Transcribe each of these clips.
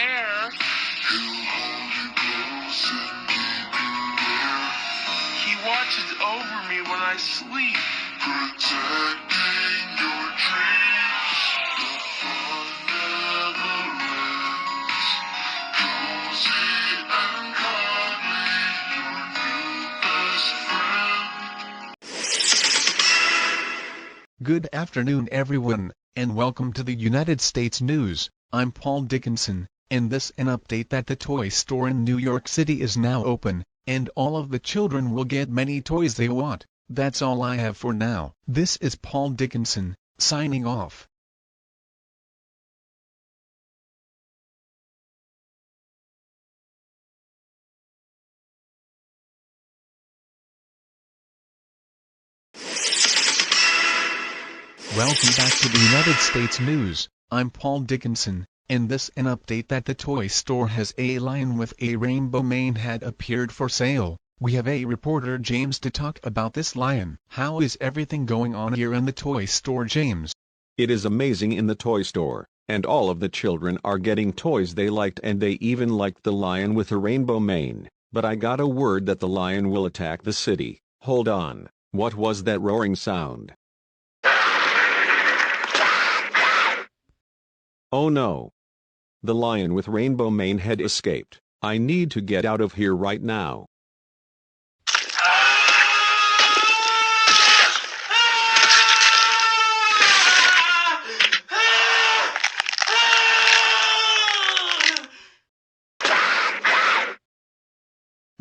EAS. He'll hold you close and keep you there. He watches over me when I sleep, protecting your dreams. The fun never ends. Cozy and cuddly, your new best friend. Good afternoon everyone, and welcome to the United States News. I'm Paul Dickinson, and this an update that the toy store in New York City is now open, and all of the children will get many toys they want. That's all I have for now. This is Paul Dickinson, signing off. Welcome back to the United States News. I'm Paul Dickinson, and this an update that the toy store has a lion with a rainbow mane had appeared for sale. We have a reporter James to talk about this lion. How is everything going on here in the toy store, James? It is amazing in the toy store, and all of the children are getting toys they liked, and they even liked the lion with a rainbow mane. But I got a word that the lion will attack the city. Hold on, what was that roaring sound? Oh no! The lion with rainbow mane had escaped. I need to get out of here right now.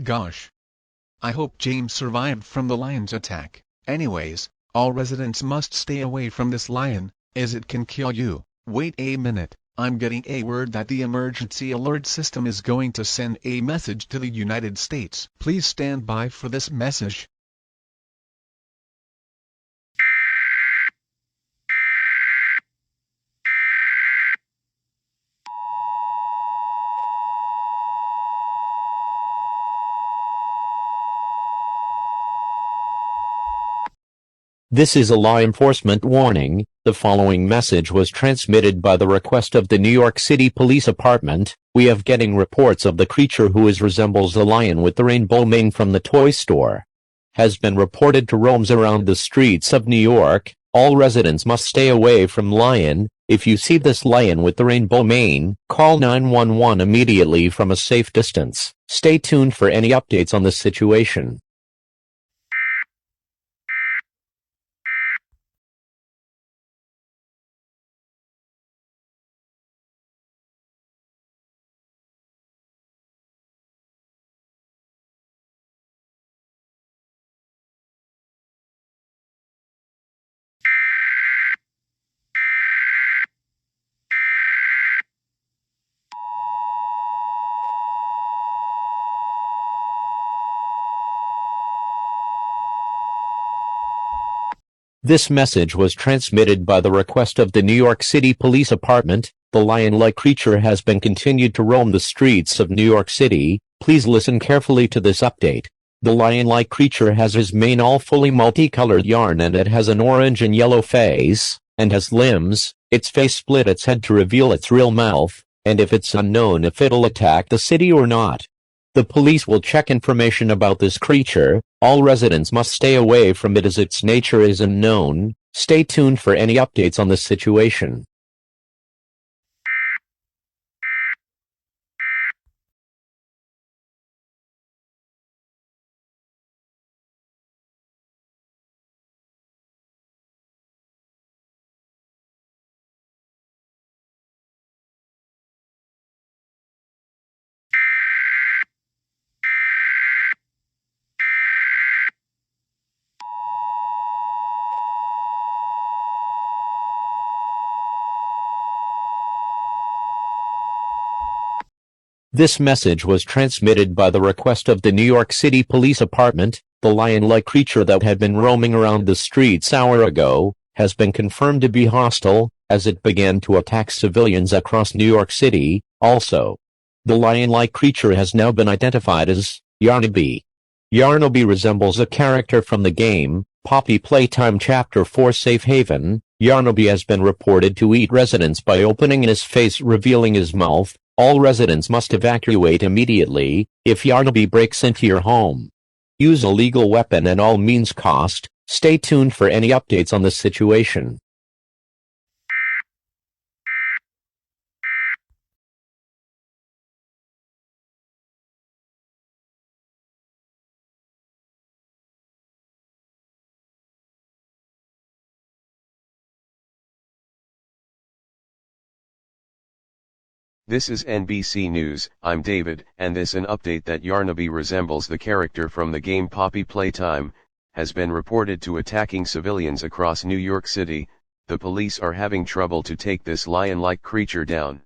Gosh. I hope James survived from the lion's attack. Anyways, all residents must stay away from this lion, as it can kill you. Wait a minute, I'm getting a word that the emergency alert system is going to send a message to the United States. Please stand by for this message. This is a law enforcement warning. The following message was transmitted by the request of the New York City Police Department. We are getting reports of the creature who resembles the lion with the rainbow mane from the toy store. Has been reported to roams around the streets of New York. All residents must stay away from lion. If you see this lion with the rainbow mane, call 911 immediately from a safe distance. Stay tuned for any updates on this situation. This message was transmitted by the request of the New York City Police Department. The lion-like creature has been continued to roam the streets of New York City. Please listen carefully to this update. The lion-like creature has his mane all fully multicolored yarn, and it has an orange and yellow face, and has limbs. Its face split its head to reveal its real mouth, and if it's unknown if it'll attack the city or not. The police will check information about this creature. All residents must stay away from it as its nature is unknown. Stay tuned for any updates on this situation. This message was transmitted by the request of the New York City Police Department. The lion-like creature that had been roaming around the streets an hour ago has been confirmed to be hostile, as it began to attack civilians across New York City. Also, the lion-like creature has now been identified as Yarnaby. Yarnaby resembles a character from the game Poppy Playtime Chapter 4 Safe Haven. Yarnaby has been reported to eat residents by opening his face, revealing his mouth. All residents must evacuate immediately if Yarnaby breaks into your home. Use a legal weapon at all means cost. Stay tuned for any updates on the situation. This is NBC News. I'm David, and this an update that Yarnaby resembles the character from the game Poppy Playtime, has been reported to attacking civilians across New York City. The police are having trouble to take this lion-like creature down,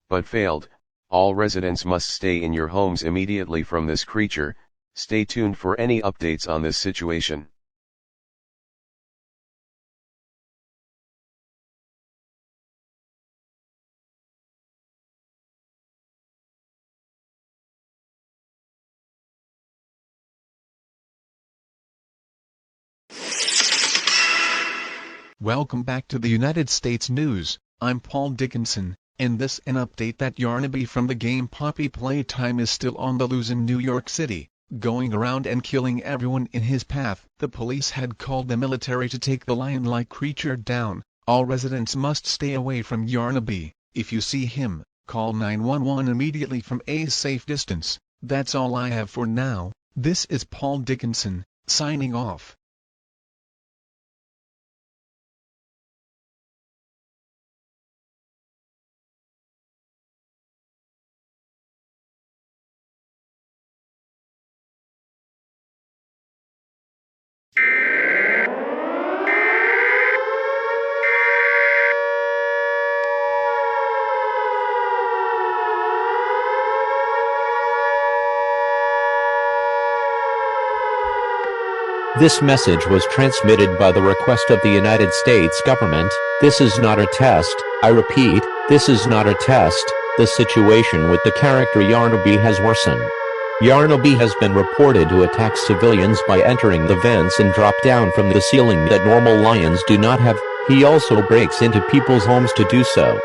but failed. All residents must stay in your homes immediately from this creature. Stay tuned for any updates on this situation. Welcome back to the United States News. I'm Paul Dickinson, and this an update that Yarnaby from the game Poppy Playtime is still on the loose in New York City, going around and killing everyone in his path. The police had called the military to take the lion-like creature down. All residents must stay away from Yarnaby. If you see him, call 911 immediately from a safe distance. That's all I have for now. This is Paul Dickinson, signing off. This message was transmitted by the request of the United States government. This is not a test. I repeat, this is not a test. The situation with the character Yarnaby has worsened. Yarnaby has been reported to attack civilians by entering the vents and drop down from the ceiling that normal lions do not have. He also breaks into people's homes to do so.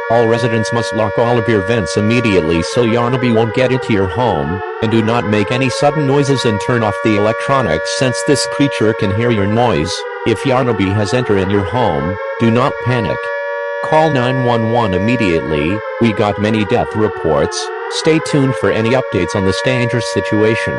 All residents must lock all of your vents immediately so Yarnaby won't get into your home, and do not make any sudden noises and turn off the electronics since this creature can hear your noise. If Yarnaby has entered in your home, do not panic. Call 911 immediately. We got many death reports. Stay tuned for any updates on this dangerous situation.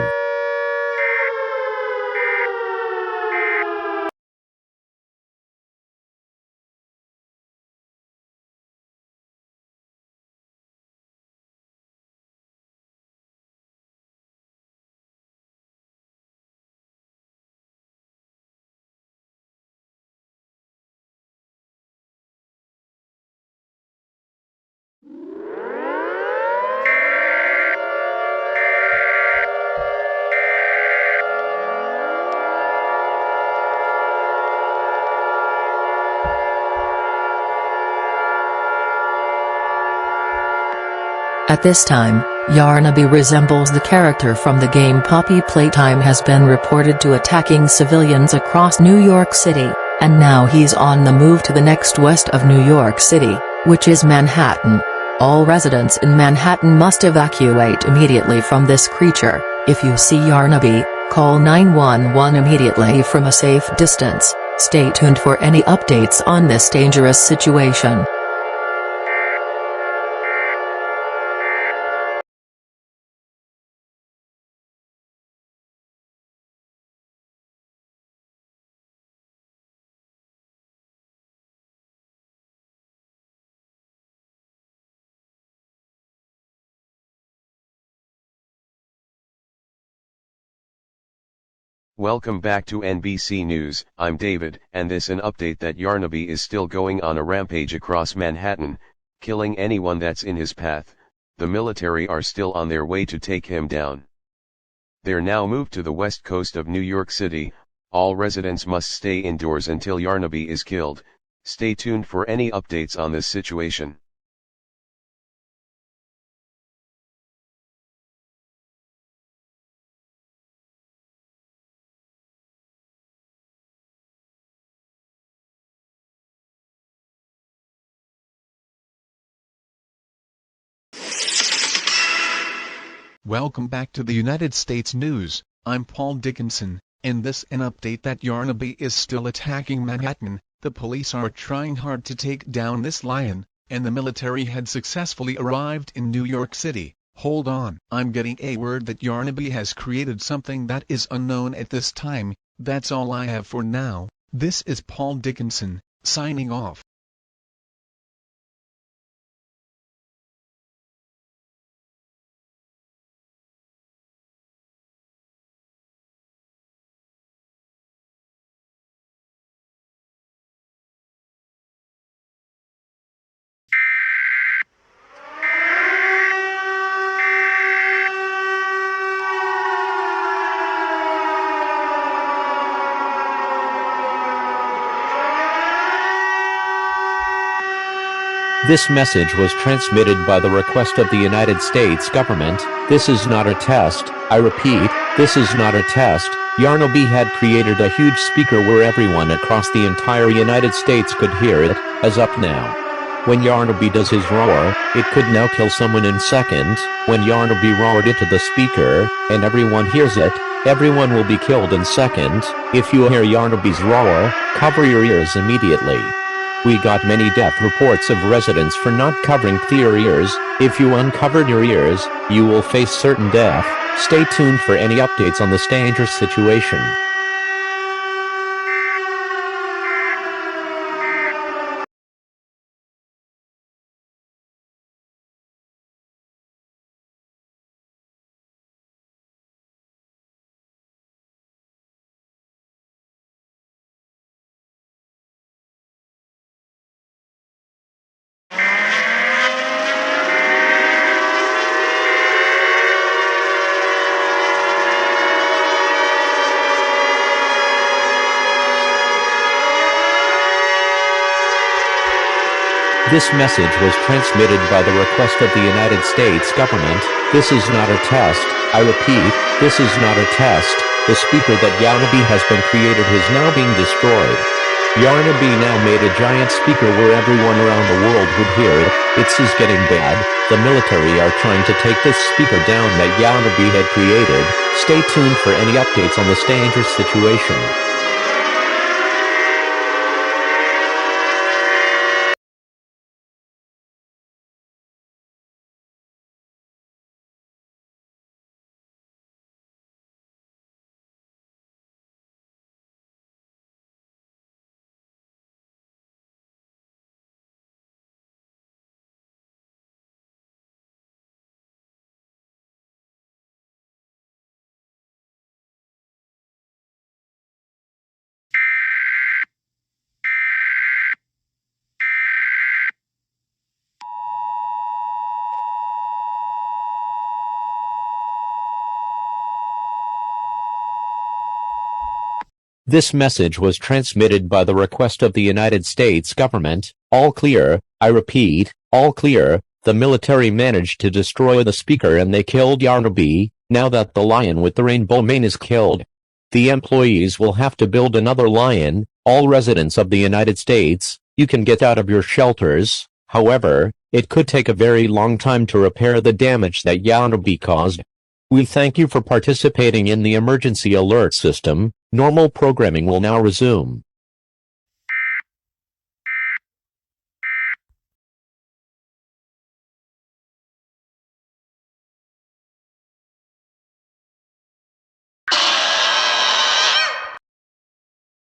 At this time, Yarnaby resembles the character from the game Poppy Playtime has been reported to attacking civilians across New York City, and now he's on the move to the next west of New York City, which is Manhattan. All residents in Manhattan must evacuate immediately from this creature. If you see Yarnaby, call 911 immediately from a safe distance. Stay tuned for any updates on this dangerous situation. Welcome back to NBC News. I'm David, and this an update that Yarnaby is still going on a rampage across Manhattan, killing anyone that's in his path. The military are still on their way to take him down. They're now moved to the west coast of New York City. All residents must stay indoors until Yarnaby is killed. Stay tuned for any updates on this situation. Welcome back to the United States News. I'm Paul Dickinson. In this an update that Yarnaby is still attacking Manhattan. The police are trying hard to take down this lion, and the military had successfully arrived in New York City. Hold on. I'm getting a word that Yarnaby has created something that is unknown at this time. That's all I have for now. This is Paul Dickinson, signing off. This message was transmitted by the request of the United States government. This is not a test. I repeat, this is not a test. Yarnaby had created a huge speaker where everyone across the entire United States could hear it, as up now. When Yarnaby does his roar, it could now kill someone in seconds. When Yarnaby roared into the speaker, and everyone hears it, everyone will be killed in seconds. If you hear Yarnaby's roar, cover your ears immediately. We got many death reports of residents for not covering their ears. If you uncovered your ears, you will face certain death. Stay tuned for any updates on this dangerous situation. This message was transmitted by the request of the United States government. This is not a test. I repeat, this is not a test. The speaker that Yarnaby has been created is now being destroyed. Yarnaby now made a giant speaker where everyone around the world would hear it. It's getting bad. The military are trying to take this speaker down that Yarnaby had created. Stay tuned for any updates on this dangerous situation. This message was transmitted by the request of the United States government. All clear. I repeat, all clear. The military managed to destroy the speaker and they killed Yarnaby. Now that the lion with the rainbow mane is killed, the employees will have to build another lion. All residents of the United States, you can get out of your shelters. However, it could take a very long time to repair the damage that Yarnaby caused. We thank you for participating in the emergency alert system. Normal programming will now resume.